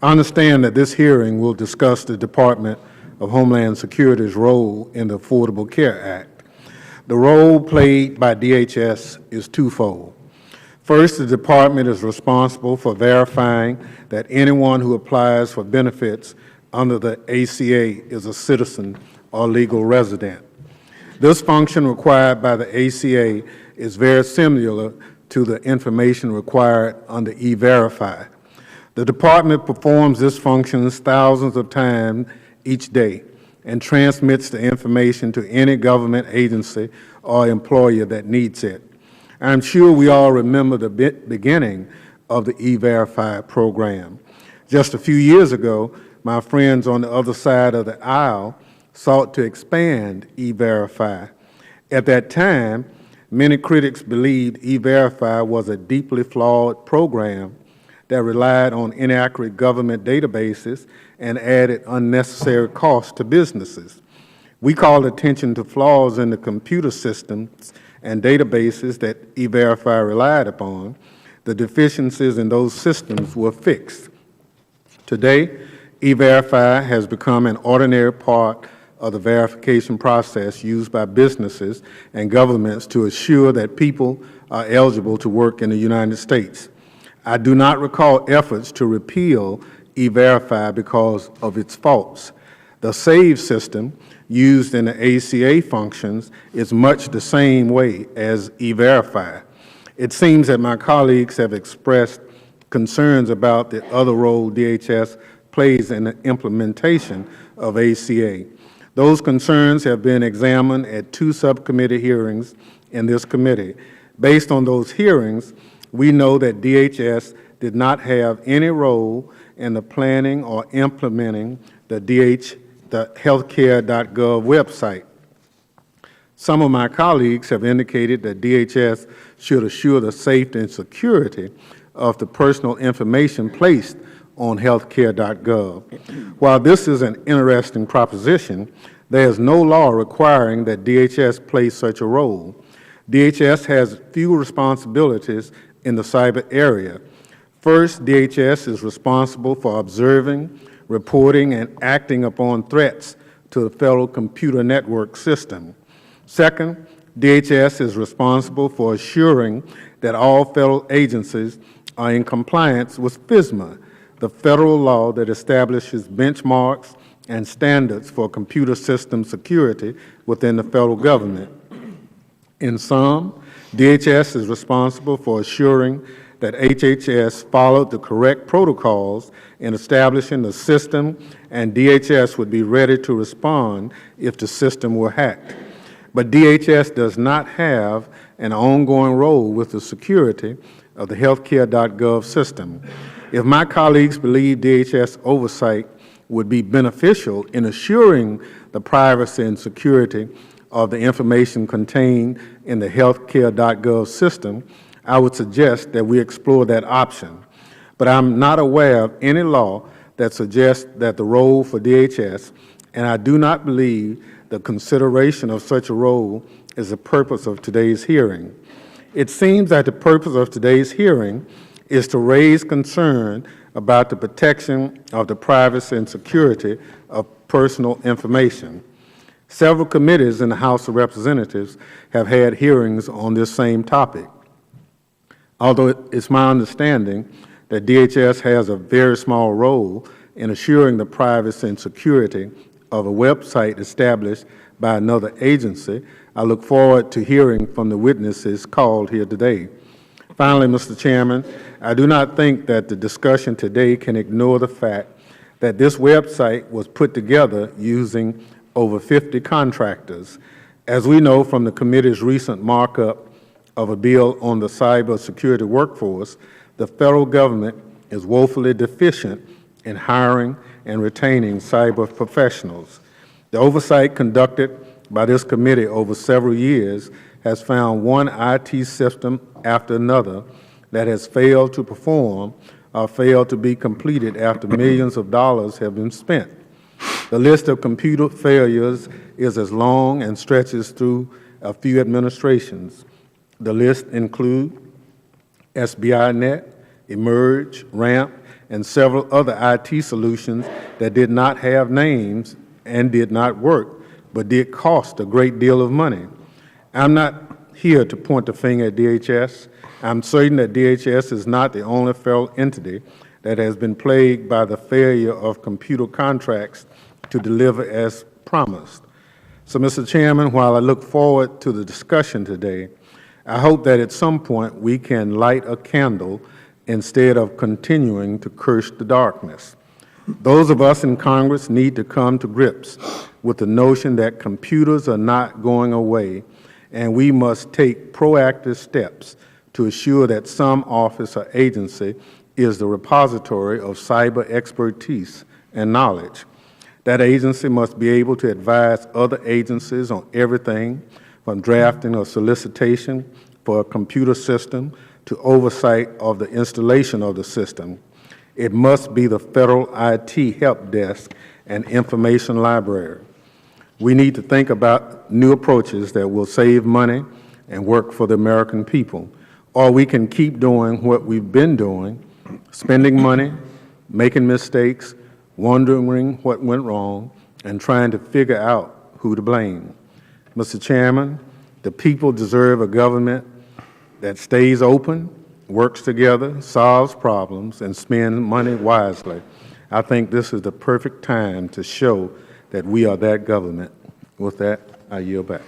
I understand that this hearing will discuss the Department of Homeland Security's role in the Affordable Care Act. The role played by DHS is twofold. First, the department is responsible for verifying that anyone who applies for benefits under the ACA is a citizen or legal resident. This function required by the ACA is very similar to the information required under E-Verify. The department performs this function thousands of times each day and transmits the information to any government agency or employer that needs it. I'm sure we all remember the beginning of the E-Verify program. Just a few years ago, my friends on the other side of the aisle sought to expand E-Verify. At that time, many critics believed E-Verify was a deeply flawed program that relied on inaccurate government databases and added unnecessary costs to businesses. We called attention to flaws in the computer systems and databases that E-Verify relied upon. The deficiencies in those systems were fixed. Today, E-Verify has become an ordinary part of the verification process used by businesses and governments to assure that people are eligible to work in the United States. I do not recall efforts to repeal E-Verify because of its faults. The SAVE system used in the ACA functions is much the same way as E-Verify. It seems that my colleagues have expressed concerns about the other role DHS plays in the implementation of ACA. Those concerns have been examined at 2 subcommittee hearings in this committee. Based on those hearings, we know that DHS did not have any role in the planning or implementing the Healthcare.gov website. Some of my colleagues have indicated that DHS should assure the safety and security of the personal information placed on Healthcare.gov. While this is an interesting proposition, there is no law requiring that DHS play such a role. DHS has few responsibilities in the cyber area. First, DHS is responsible for observing, reporting, and acting upon threats to the Federal Computer Network System. Second, DHS is responsible for assuring that all federal agencies are in compliance with FISMA, the federal law that establishes benchmarks and standards for computer system security within the federal government. In sum, DHS is responsible for assuring that HHS followed the correct protocols in establishing the system, and DHS would be ready to respond if the system were hacked. But DHS does not have an ongoing role with the security of the Healthcare.gov system. If my colleagues believe DHS oversight would be beneficial in assuring the privacy and security of the information contained in the Healthcare.gov system, I would suggest that we explore that option. But I'm not aware of any law that suggests that the role for DHS, and I do not believe the consideration of such a role is the purpose of today's hearing. It seems that the purpose of today's hearing is to raise concern about the protection of the privacy and security of personal information. Several committees in the House of Representatives have had hearings on this same topic. Although it's my understanding that DHS has a very small role in assuring the privacy and security of a website established by another agency, I look forward to hearing from the witnesses called here today. Finally, Mr. Chairman, I do not think that the discussion today can ignore the fact that this website was put together using over 50 contractors. As we know from the committee's recent markup of a bill on the cybersecurity workforce, the federal government is woefully deficient in hiring and retaining cyber professionals. The oversight conducted by this committee over several years has found one IT system after another that has failed to perform or failed to be completed after millions of dollars have been spent. The list of computer failures is as long and stretches through a few administrations. The list includes SBI Net, Emerge, RAMP, and several other IT solutions that did not have names and did not work, but did cost a great deal of money. I'm not here to point the finger at DHS. I'm certain that DHS is not the only federal entity that has been plagued by the failure of computer contracts to deliver as promised. So, Mr. Chairman, while I look forward to the discussion today, I hope that at some point we can light a candle instead of continuing to curse the darkness. Those of us in Congress need to come to grips with the notion that computers are not going away, and we must take proactive steps to assure that some office or agency is the repository of cyber expertise and knowledge. That agency must be able to advise other agencies on everything from drafting or solicitation for a computer system to oversight of the installation of the system. It must be the federal IT help desk and information library. We need to think about new approaches that will save money and work for the American people. Or we can keep doing what we've been doing, spending money, making mistakes, wondering what went wrong, and trying to figure out who to blame. Mr. Chairman, the people deserve a government that stays open, works together, solves problems, and spends money wisely. I think this is the perfect time to show that we are that government. With that, I yield back.